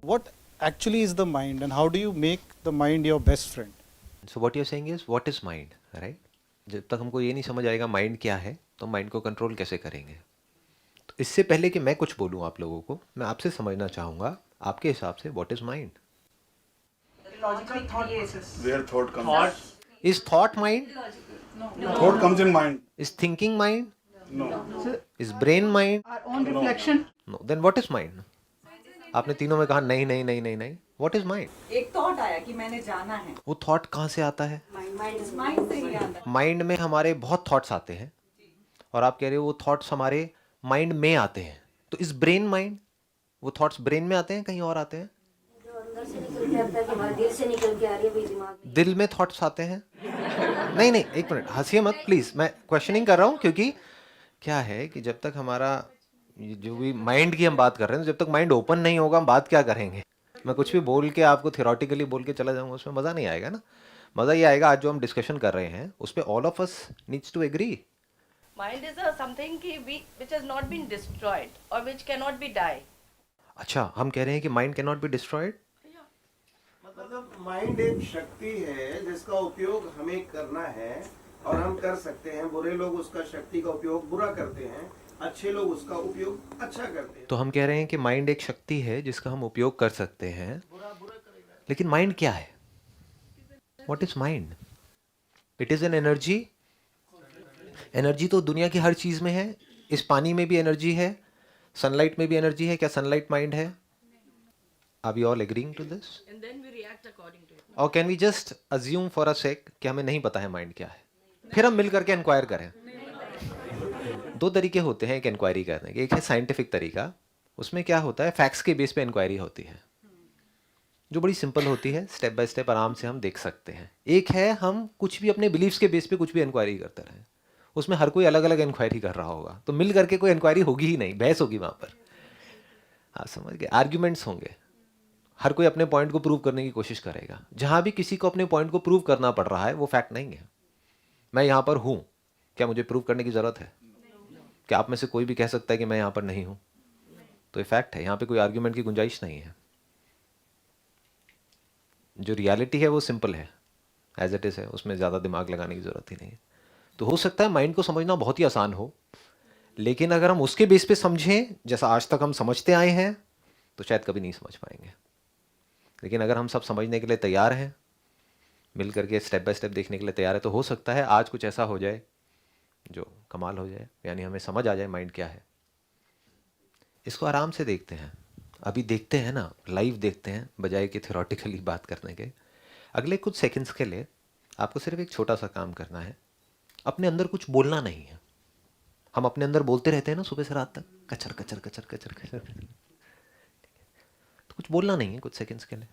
what actually is the mind and how do you make the mind your best friend? So what you are saying is what is mind, right? जब तक हमको ये नहीं समझ आएगा mind क्या है तो माइंड को कंट्रोल कैसे करेंगे। तो इससे पहले कि मैं कुछ बोलूँ आप लोगों को, मैं आपसे समझना चाहूँगा आपके हिसाब से what is mind. Logical thought process. Where thought comes. Is thought mind? Thought comes in mind. Is thinking mind? No. Is brain mind? Our own reflection. No. Then what is mind? आपने तीनों में कहा नहीं नहीं नहीं नहीं नहीं। What is mind? एक थॉट आया कि मैंने जाना है, वो थॉट कहाँ से आता है? माइंड से ही आता है। माइंड में हमारे बहुत थॉट्स आते हैं और आप कह रहे हो वो थॉट्स हमारे माइंड में आते हैं। तो इस ब्रेन माइंड, वो थॉट्स ब्रेन में आते हैं कहीं और आते हैं? जो अंदर से निकल के आता है कि हमारे दिल से निकल के आ रही है वही दिमाग में। दिल में थॉट्स आते हैं? नहीं नहीं, एक मिनट, हंसिए मत प्लीज, मैं क्वेश्चनिंग कर रहा हूँ क्योंकि क्या है कि जब तक हमारा ये जो भी माइंड की हम बात कर रहे हैं, जब तक माइंड ओपन नहीं होगा हम बात क्या करेंगे? मैं कुछ भी बोल के आपको थियोरटिकली बोल के चला जाऊंगा, उसमें मज़ा नहीं आएगा ना। मज़ा ये आएगा आज जो हम डिस्कशन कर रहे हैं उस पर all of us needs to agree. Mind is a something which has not been destroyed or which cannot be die. अच्छा, हम कह रहे हैं कि mind can not be destroyed. मतलब माइंड एक शक्ति है जिसका उपयोग हमें करना है और हम कर सकते हैं। बुरे लोग उसका शक्ति का उपयोग बुरा करते हैं, अच्छे लोग उसका उपयोग अच्छा करते हैं। तो हम कह रहे हैं कि माइंड एक शक्ति है जिसका हम उपयोग कर सकते हैं, लेकिन माइंड क्या है? What is mind? It is an energy. Energy तो दुनिया की हर चीज में है। इस पानी में भी एनर्जी है, सनलाइट में भी एनर्जी है। क्या सनलाइट माइंड है? Are you all agreeing to this? And then we react according to it. और can we just assume for a sake कि हमें नहीं पता है माइंड क्या है, फिर हम मिल करके इंक्वायर करें? दो तरीके होते हैं एक इंक्वायरी करने के। एक है साइंटिफिक तरीका, उसमें क्या होता है फैक्ट्स के बेस पे इंक्वायरी होती है जो बड़ी सिंपल होती है, स्टेप बाय स्टेप आराम से हम देख सकते हैं। एक है हम कुछ भी अपने बिलीव्स के बेस पे कुछ भी इंक्वायरी करते रहें, उसमें हर कोई अलग अलग इंक्वायरी कर रहा होगा तो मिल करके कोई इंक्वायरी होगी ही नहीं, बहस होगी वहाँ पर। हाँ समझ गए, आर्ग्यूमेंट्स होंगे, हर कोई अपने पॉइंट को प्रूव करने की कोशिश करेगा। जहाँ भी किसी को अपने पॉइंट को प्रूव करना पड़ रहा है वो फैक्ट नहीं है। मैं यहाँ पर हूँ, क्या मुझे प्रूव करने की ज़रूरत है? क्या आप में से कोई भी कह सकता है कि मैं यहाँ पर नहीं हूँ? तो ये फैक्ट है, यहाँ पे कोई आर्ग्यूमेंट की गुंजाइश नहीं है। जो रियलिटी है वो सिंपल है, एज इट इज़ है, उसमें ज़्यादा दिमाग लगाने की ज़रूरत ही नहीं है। तो हो सकता है माइंड को समझना बहुत ही आसान हो, लेकिन अगर हम उसके बेस पे समझें जैसा आज तक हम समझते आए हैं तो शायद कभी नहीं समझ पाएंगे। लेकिन अगर हम सब समझने के लिए तैयार हैं, मिल करके स्टेप बाय स्टेप देखने के लिए तैयार है, तो हो सकता है आज कुछ ऐसा हो जाए जो कमाल हो जाए, यानी हमें समझ आ जाए माइंड क्या है। इसको आराम से देखते हैं, अभी देखते हैं ना, लाइव देखते हैं बजाय कि थ्योरेटिकली बात करने के। अगले कुछ सेकंड्स के लिए आपको सिर्फ एक छोटा सा काम करना है, अपने अंदर कुछ बोलना नहीं है। हम अपने अंदर बोलते रहते हैं ना सुबह से रात तक, कचर कचर कचर कचर कचर, तो कुछ बोलना नहीं है कुछ सेकंड्स के लिए।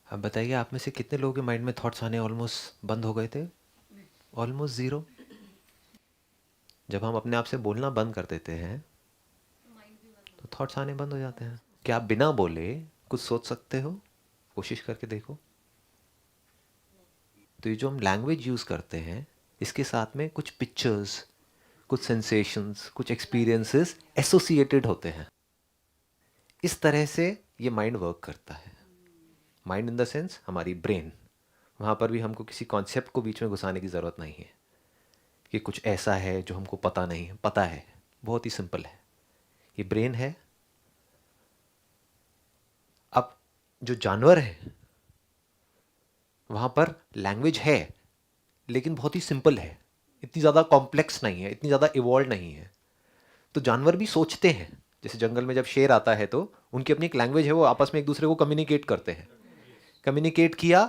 अब बताइए आप में से कितने लोगों के माइंड में थॉट्स आने ऑलमोस्ट बंद हो गए थे? Almost zero. जब हम अपने आप से बोलना बंद कर देते हैं तो थॉट्स आने बंद हो जाते हैं। क्या आप बिना बोले कुछ सोच सकते हो? कोशिश करके देखो। तो ये जो हम लैंग्वेज यूज़ करते हैं इसके साथ में कुछ पिक्चर्स, कुछ सेंसेशंस, कुछ एक्सपीरियंसेस एसोसिएटेड होते हैं। इस तरह से ये माइंड वर्क करता है। माइंड इन द सेंस हमारी ब्रेन, वहाँ पर भी हमको किसी कॉन्सेप्ट को बीच में घुसाने की ज़रूरत नहीं है कि कुछ ऐसा है जो हमको पता नहीं है। पता है, बहुत ही सिंपल है, ये ब्रेन है। अब जो जानवर है वहाँ पर लैंग्वेज है लेकिन बहुत ही सिंपल है, इतनी ज़्यादा कॉम्प्लेक्स नहीं है, इतनी ज़्यादा इवॉल्व नहीं है। तो जानवर भी सोचते हैं, जैसे जंगल में जब शेर आता है तो उनकी अपनी एक लैंग्वेज है, वो आपस में एक दूसरे को कम्युनिकेट करते हैं। कम्युनिकेट किया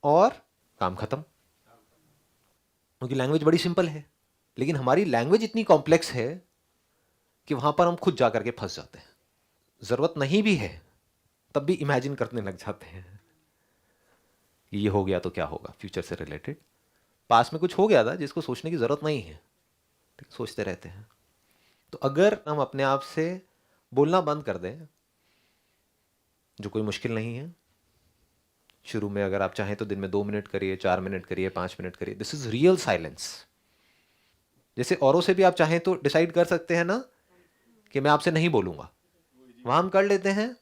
और काम खत्म, उनकी लैंग्वेज बड़ी सिंपल है। लेकिन हमारी लैंग्वेज इतनी कॉम्प्लेक्स है कि वहाँ पर हम खुद जा करके फंस जाते हैं। ज़रूरत नहीं भी है तब भी इमेजिन करने लग जाते हैं ये हो गया तो क्या होगा, फ्यूचर से रिलेटेड। पास में कुछ हो गया था जिसको सोचने की ज़रूरत नहीं है, ठीक, सोचते रहते हैं। तो अगर हम अपने आप से बोलना बंद कर दें, जो कोई मुश्किल नहीं है, शुरू में अगर आप चाहें तो दिन में 2 मिनट करिए, 4 मिनट करिए, 5 मिनट करिए, दिस इज रियल साइलेंस। जैसे औरों से भी आप चाहें तो डिसाइड कर सकते हैं ना कि मैं आपसे नहीं बोलूंगा, वहां हम कर लेते हैं,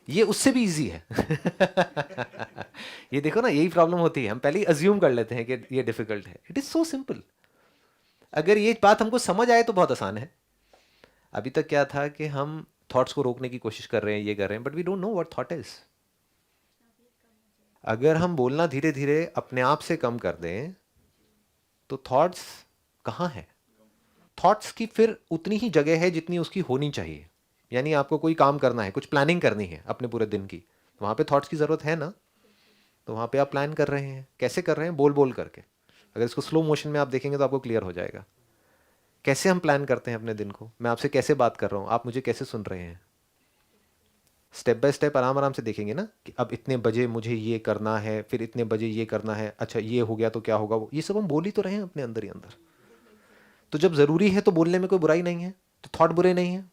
ये उससे भी इजी है। ये देखो ना, यही प्रॉब्लम होती है, हम पहले ही अज्यूम कर लेते हैं कि ये डिफिकल्ट है। It is so simple. अगर ये बात हमको समझ आए तो बहुत आसान है। अभी तक क्या था कि हम थॉट्स को रोकने की कोशिश कर रहे हैं, ये कर रहे हैं, but we don't know what thought is. अगर हम बोलना धीरे धीरे अपने आप से कम कर दें तो थॉट्स कहाँ है? थॉट्स की फिर उतनी ही जगह है जितनी उसकी होनी चाहिए। यानी आपको कोई काम करना है, कुछ प्लानिंग करनी है अपने पूरे दिन की, वहाँ पे थॉट्स की ज़रूरत है ना, तो वहाँ पे आप प्लान कर रहे हैं। कैसे कर रहे हैं? बोल बोल करके। अगर इसको स्लो मोशन में आप देखेंगे तो आपको क्लियर हो जाएगा कैसे हम प्लान करते हैं अपने दिन को। मैं आपसे कैसे बात कर रहा हूँ, आप मुझे कैसे सुन रहे हैं, स्टेप बाय स्टेप आराम आराम से देखेंगे ना कि अब इतने बजे मुझे ये करना है, फिर इतने बजे ये करना है, अच्छा ये हो गया तो क्या होगा, ये सब हम बोल ही तो रहे हैं अपने अंदर ही अंदर। तो जब ज़रूरी है तो बोलने में कोई बुराई नहीं है, तो थॉट बुरे नहीं है।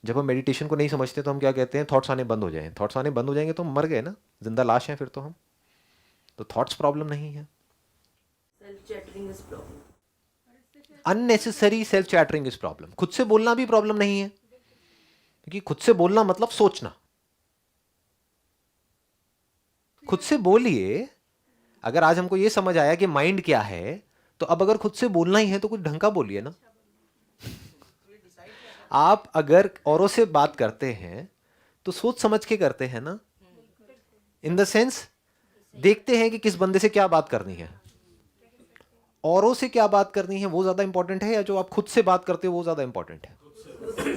जब हम मेडिटेशन को नहीं समझते तो हम क्या कहते हैं, थॉट्स आने बंद हो जाएं। थॉट्स आने बंद हो जाएंगे तो हम मर गए ना, जिंदा लाश हैं फिर तो हम। तो थॉट्स प्रॉब्लम नहीं है, self chattering is problem. Unnecessary self chattering is problem. खुद से बोलना भी प्रॉब्लम नहीं है, क्योंकि खुद से बोलना मतलब सोचना। खुद से बोलिए। अगर आज हमको यह समझ आया कि माइंड क्या है, तो अब अगर खुद से बोलना ही है तो कुछ ढंग का बोलिए ना। आप अगर औरों से बात करते हैं तो सोच समझ के करते हैं ना, इन द सेंस देखते हैं कि किस बंदे से क्या बात करनी है। औरों से क्या बात करनी है वो ज्यादा इंपॉर्टेंट है, या जो आप खुद से बात करते हो वो ज्यादा इंपॉर्टेंट है?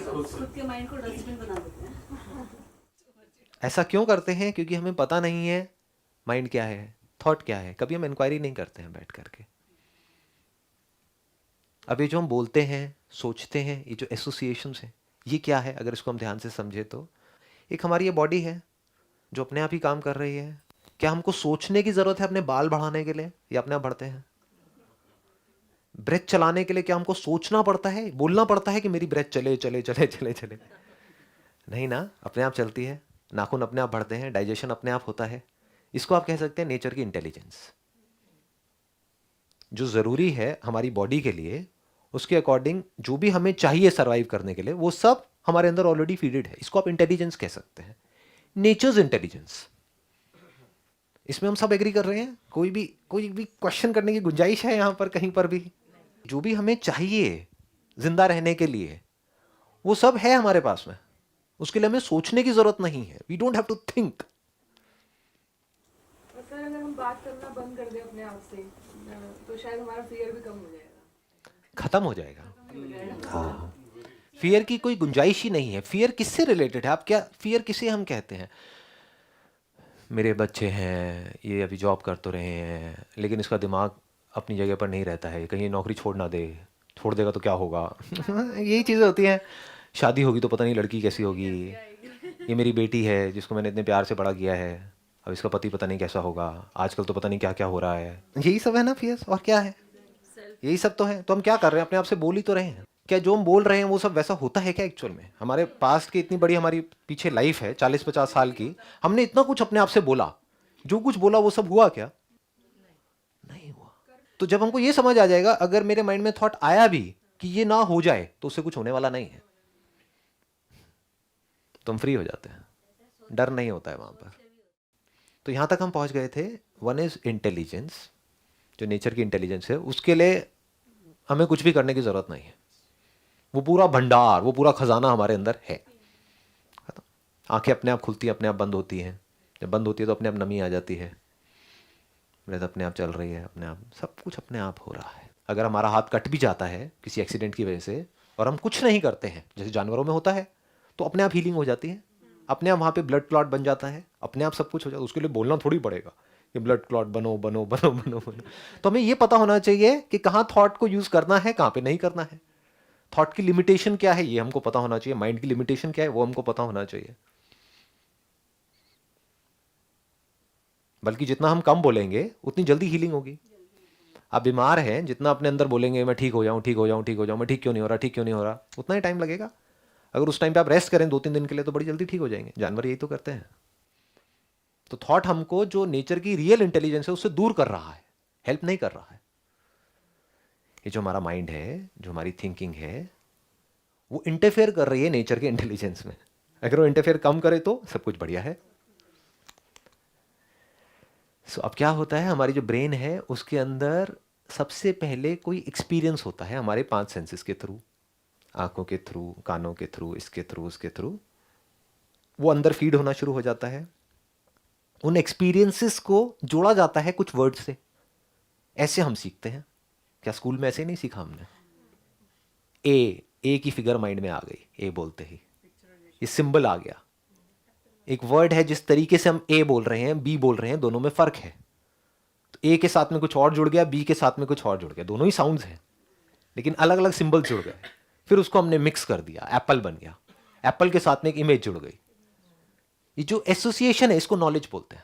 खुद के माइंड को डस्टबिन बना देते हैं। ऐसा क्यों करते हैं? क्योंकि हमें पता नहीं है माइंड क्या है, थॉट क्या है। कभी हम इंक्वायरी नहीं करते हैं बैठ करके। अब ये जो हम बोलते हैं, सोचते हैं, ये जो एसोसिएशंस हैं, ये क्या है? अगर इसको हम ध्यान से समझे तो एक हमारी ये बॉडी है जो अपने आप ही काम कर रही है। क्या हमको सोचने की जरूरत है अपने बाल बढ़ाने के लिए, या अपने आप बढ़ते हैं? ब्रेथ चलाने के लिए क्या हमको सोचना पड़ता है, बोलना पड़ता है कि मेरी ब्रेथ चले चले चले चले चले? नहीं ना, अपने आप चलती है। नाखून अपने आप बढ़ते हैं, डाइजेशन अपने आप होता है। इसको आप कह सकते हैं नेचर की इंटेलिजेंस। जो जरूरी है हमारी बॉडी के लिए, उसके अकॉर्डिंग जो भी हमें चाहिए सरवाइव करने के लिए, वो सब हमारे अंदर ऑलरेडी फीडेड है। इसको आप इंटेलिजेंस कह सकते हैं, नेचर्स इंटेलिजेंस। इसमें हम सब एग्री कर रहे हैं? कोई भी क्वेश्चन करने की गुंजाइश है यहां पर कहीं पर भी? जो भी हमें चाहिए जिंदा रहने के लिए वो सब है हमारे पास में। उसके लिए हमें सोचने की जरूरत नहीं है। We don't have to think. Sir अगर हम बात करना बंद कर दें अपने आप से तो शायद हमारा फियर भी कम हो जाएगा, खत्म हो जाएगा। हाँ, फियर की कोई गुंजाइश ही नहीं है। फियर किससे रिलेटेड है? आप क्या फियर किसे हम कहते हैं? मेरे बच्चे हैं, ये अभी जॉब कर तो रहे हैं, लेकिन इसका दिमाग अपनी जगह पर नहीं रहता है, कहीं नौकरी छोड़ ना दे, छोड़ देगा तो क्या होगा? यही चीज़ें होती हैं। शादी होगी तो पता नहीं लड़की कैसी होगी। ये मेरी बेटी है जिसको मैंने इतने प्यार से बड़ा किया है, अब इसका पति पता नहीं कैसा होगा, आजकल तो पता नहीं क्या क्या हो रहा है। यही सब है ना फियर, और क्या है? यही सब तो है। तो हम क्या कर रहे हैं? अपने आप से बोल ही तो रहे हैं। क्या जो हम बोल रहे हैं वो सब वैसा होता है क्या एक्चुअल में? हमारे पास्ट की इतनी बड़ी हमारी पीछे लाइफ है 40-50 साल की, हमने इतना कुछ अपने आप से बोला, जो कुछ बोला वो सब हुआ क्या? नहीं हुआ। तो जब हमको ये समझ आ जाएगा, अगर मेरे माइंड में थॉट आया भी कि ये ना हो जाए, तो उससे कुछ होने वाला नहीं है, तो हम फ्री हो जाते हैं, डर नहीं होता है वहां पर। तो यहां तक हम पहुंच गए थे। वन इज इंटेलिजेंस, जो नेचर की इंटेलिजेंस है, उसके लिए हमें कुछ भी करने की जरूरत नहीं है। वो पूरा भंडार, वो पूरा खजाना हमारे अंदर है। आंखें अपने आप खुलती हैं, अपने आप बंद होती हैं। जब बंद होती है तो अपने आप नमी आ जाती है, ब्रेथ अपने आप चल रही है, अपने आप सब कुछ अपने आप हो रहा है। अगर हमारा हाथ कट भी जाता है किसी एक्सीडेंट की वजह से और हम कुछ नहीं करते हैं, जैसे जानवरों में होता है, तो अपने आप हीलिंग हो जाती है, अपने आप वहाँ पे ब्लड क्लॉट बन जाता है, अपने आप सब कुछ हो जाता है। उसके लिए बोलना थोड़ी पड़ेगा कि ब्लड क्लॉट बनो बनो बनो बनो बनो। तो हमें ये पता होना चाहिए कि कहाँ थॉट को यूज करना है, कहाँ पे नहीं करना है। थॉट की लिमिटेशन क्या है ये हमको पता होना चाहिए, माइंड की लिमिटेशन क्या है वो हमको पता होना चाहिए। बल्कि जितना हम कम बोलेंगे उतनी जल्दी हीलिंग होगी। आप बीमार हैं, जितना अपने अंदर बोलेंगे मैं ठीक हो जाऊं, ठीक हो जाऊं, ठीक हो जाऊं, मैं ठीक क्यों नहीं हो रहा, ठीक क्यों नहीं हो रहा, उतना ही टाइम लगेगा। अगर उस टाइम पे आप रेस्ट करें 2-3 दिन के लिए तो बड़ी जल्दी ठीक हो जाएंगे। जानवर यही तो करते हैं। तो थॉट हमको जो नेचर की रियल इंटेलिजेंस है उससे दूर कर रहा है, हेल्प नहीं कर रहा है। ये जो हमारा माइंड है, जो हमारी थिंकिंग है, वो इंटरफेयर कर रही है नेचर के इंटेलिजेंस में। अगर वो इंटरफेयर कम करे तो सब कुछ बढ़िया है। सो अब क्या होता है, हमारी जो ब्रेन है उसके अंदर सबसे पहले कोई एक्सपीरियंस होता है हमारे 5 सेंसेस के थ्रू, आंखों के थ्रू, कानों के थ्रू, इसके थ्रू, उसके थ्रू, वो अंदर फीड होना शुरू हो जाता है। उन एक्सपीरियंसेस को जोड़ा जाता है कुछ वर्ड से। ऐसे हम सीखते हैं। क्या स्कूल में ऐसे नहीं सीखा हमने? ए की फिगर माइंड में आ गई, ए बोलते ही ये सिंबल आ गया। एक वर्ड है, जिस तरीके से हम ए बोल रहे हैं, बी बोल रहे हैं, दोनों में फर्क है। तो ए के साथ में कुछ और जुड़ गया, बी के साथ में कुछ और जुड़ गया, दोनों ही साउंड्स हैं लेकिन अलग अलग सिंबल जुड़ गए। फिर उसको हमने मिक्स कर दिया, एप्पल बन गया। एप्पल के साथ में एक इमेज जुड़ गई। ये जो एसोसिएशन है इसको नॉलेज बोलते हैं।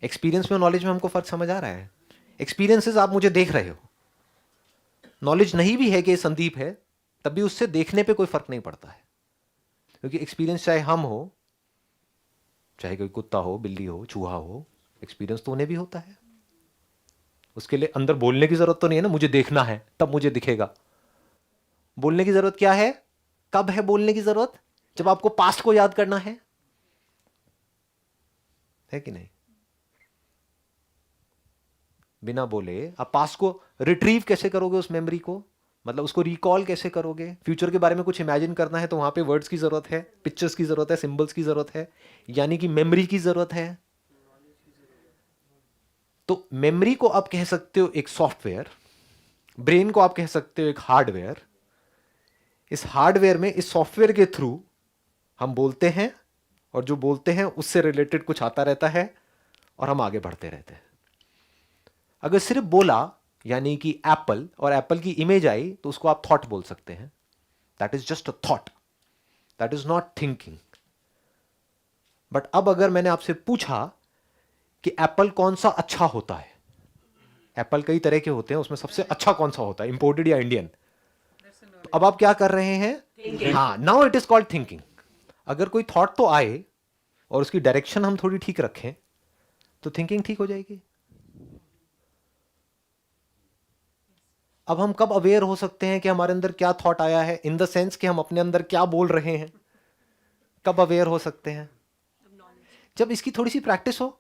एक्सपीरियंस में नॉलेज में हमको फर्क समझ आ रहा है? एक्सपीरियंसेस आप मुझे देख रहे हो, नॉलेज नहीं भी है कि संदीप है, तब भी उससे देखने पे कोई फर्क नहीं पड़ता है। क्योंकि एक्सपीरियंस चाहे हम हो, चाहे कोई कुत्ता हो, बिल्ली हो, चूहा हो, एक्सपीरियंस तो उन्हें भी होता है। उसके लिए अंदर बोलने की जरूरत तो नहीं है ना, मुझे देखना है तब मुझे दिखेगा। बोलने की जरूरत क्या है? कब है बोलने की जरूरत? जब आपको पास्ट को याद करना है कि नहीं? बिना बोले आप पास्ट को रिट्रीव कैसे करोगे? उस मेमोरी को, मतलब उसको रिकॉल कैसे करोगे? फ्यूचर के बारे में कुछ इमेजिन करना है तो वहां पे वर्ड्स की जरूरत है, पिक्चर्स की जरूरत है, सिंबल्स की जरूरत है, यानी कि मेमोरी की जरूरत है। तो मेमोरी को आप कह सकते हो एक सॉफ्टवेयर, ब्रेन को आप कह सकते हो एक हार्डवेयर। इस हार्डवेयर में, इस सॉफ्टवेयर के थ्रू हम बोलते हैं और जो बोलते हैं उससे रिलेटेड कुछ आता रहता है और हम आगे बढ़ते रहते हैं। अगर सिर्फ बोला यानी कि एप्पल और एप्पल की इमेज आई तो उसको आप थॉट बोल सकते हैं। That is just a thought, that is not thinking. But अब अगर मैंने आपसे पूछा कि एप्पल कौन सा अच्छा होता है, एप्पल कई तरह के होते हैं, उसमें सबसे अच्छा कौन सा होता है, इंपोर्टेड या इंडियन? तो अब आप क्या कर रहे हैं? हाँ, now it is called thinking. अगर कोई थॉट तो आए और उसकी डायरेक्शन हम थोड़ी ठीक रखें तो थिंकिंग ठीक हो जाएगी। अब हम कब अवेयर हो सकते हैं कि हमारे अंदर क्या थॉट आया है, इन द सेंस कि हम अपने अंदर क्या बोल रहे हैं? कब अवेयर हो सकते हैं? जब इसकी थोड़ी सी प्रैक्टिस हो,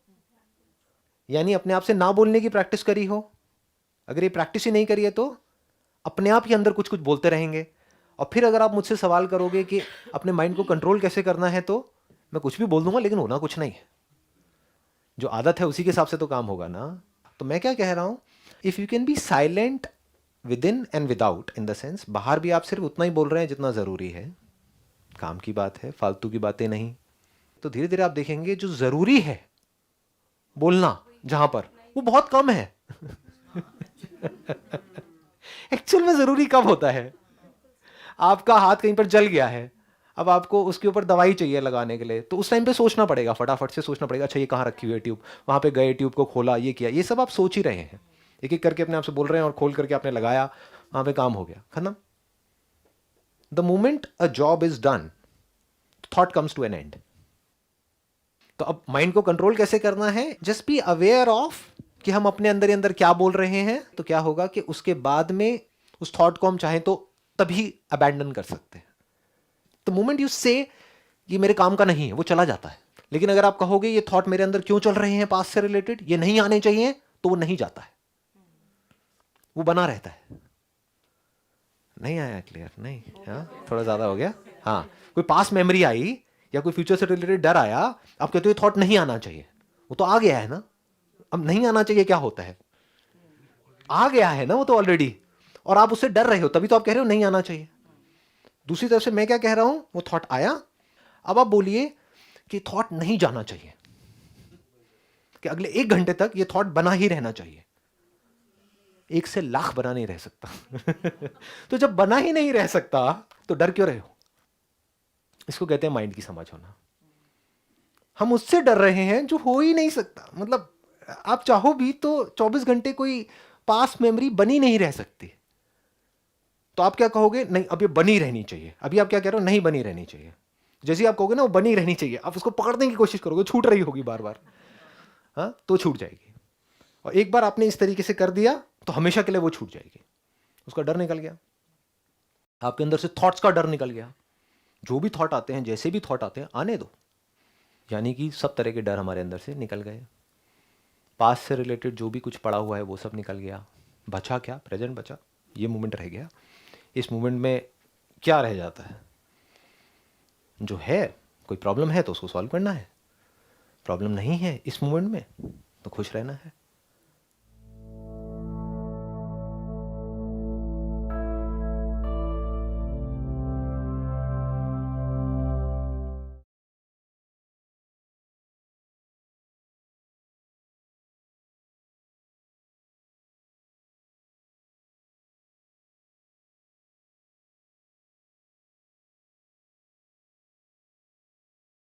यानी अपने आप से ना बोलने की प्रैक्टिस करी हो। अगर ये प्रैक्टिस ही नहीं करी है तो अपने आप ही अंदर कुछ कुछ बोलते रहेंगे। और फिर अगर आप मुझसे सवाल करोगे कि अपने माइंड को कंट्रोल कैसे करना है, तो मैं कुछ भी बोल दूंगा लेकिन होना कुछ नहीं है। जो आदत है उसी के हिसाब से तो काम होगा ना। तो मैं क्या कह रहा हूं, if you can be silent with in and without, in the sense बाहर भी आप सिर्फ उतना ही बोल रहे हैं जितना जरूरी है, काम की बात है, फालतू की बातें नहीं, तो धीरे धीरे आप देखेंगे जो जरूरी है बोलना जहां पर, वो बहुत कम है। एक्चुअल में जरूरी कब होता है? आपका हाथ कहीं पर जल गया है, अब आपको उसके ऊपर दवाई चाहिए लगाने के लिए, तो उस टाइम पे सोचना पड़ेगा, फटाफट से सोचना पड़ेगा, अच्छा ये कहाँ रखी हुई है ट्यूब, वहां पे गए, ट्यूब को खोला, ये किया, ये सब आप सोच ही रहे हैं। एक एक करके अपने आप से बोल रहे हैं और खोल करके आपने लगाया, वहां पे काम हो गया, खत्म। The moment a job is done, thought comes to an end. तो अब माइंड को कंट्रोल कैसे करना है? जस्ट बी अवेयर ऑफ कि हम अपने अंदर ही अंदर क्या बोल रहे हैं। तो क्या होगा कि उसके बाद में उस थॉट को हम चाहें तो तभी अबैंडन कर सकते हैं। द मोमेंट यू से ये मेरे काम का नहीं है, वो चला जाता है। लेकिन अगर आप कहोगे ये थॉट मेरे अंदर क्यों चल रहे हैं पास्ट से रिलेटेड, ये नहीं आने चाहिए, तो वो नहीं जाता है, वो बना रहता है। नहीं आया क्लियर? नहीं, हाँ थोड़ा ज्यादा हो गया। हाँ, कोई पास्ट मेमोरी आई या कोई फ्यूचर से रिलेटेड डर आया, आप कहते हो ये थॉट नहीं आना चाहिए, वो तो आ गया है ना। अब नहीं आना चाहिए क्या होता है? आ गया है ना वो तो ऑलरेडी, और आप उससे डर रहे हो, तभी तो आप कह रहे हो नहीं आना चाहिए। दूसरी तरफ से मैं क्या कह रहा हूं, वो थॉट आया, अब आप बोलिए कि थॉट नहीं जाना चाहिए, कि अगले 1 घंटे तक ये थॉट बना ही रहना चाहिए। 1 से लाख बना नहीं रह सकता। तो जब बना ही नहीं रह सकता तो डर क्यों रहे हो? इसको कहते हैं माइंड की समझ होना। हम उससे डर रहे हैं जो हो ही नहीं सकता। मतलब आप चाहो भी तो 24 घंटे कोई पास्ट मेमोरी बनी नहीं रह सकती। तो आप क्या कहोगे, नहीं अब ये बनी रहनी चाहिए। अभी आप क्या कह रहे हो, नहीं बनी रहनी चाहिए। जैसे आप कहोगे ना वो बनी रहनी चाहिए, आप उसको पकड़ने की कोशिश करोगे, छूट रही होगी बार बार, हाँ तो छूट जाएगी। और एक बार आपने इस तरीके से कर दिया तो हमेशा के लिए वो छूट जाएगी। उसका डर निकल गया, आपके अंदर से थॉट्स का डर निकल गया। जो भी थॉट आते हैं, जैसे भी थॉट आते हैं, आने दो। यानी कि सब तरह के डर हमारे अंदर से निकल गए। पास्ट से रिलेटेड जो भी कुछ पड़ा हुआ है वो सब निकल गया। बचा क्या, प्रेजेंट बचा, ये मोमेंट रह गया। इस मोमेंट में क्या रह जाता है, जो है कोई प्रॉब्लम है तो उसको सॉल्व करना है, प्रॉब्लम नहीं है इस मोमेंट में तो खुश रहना है।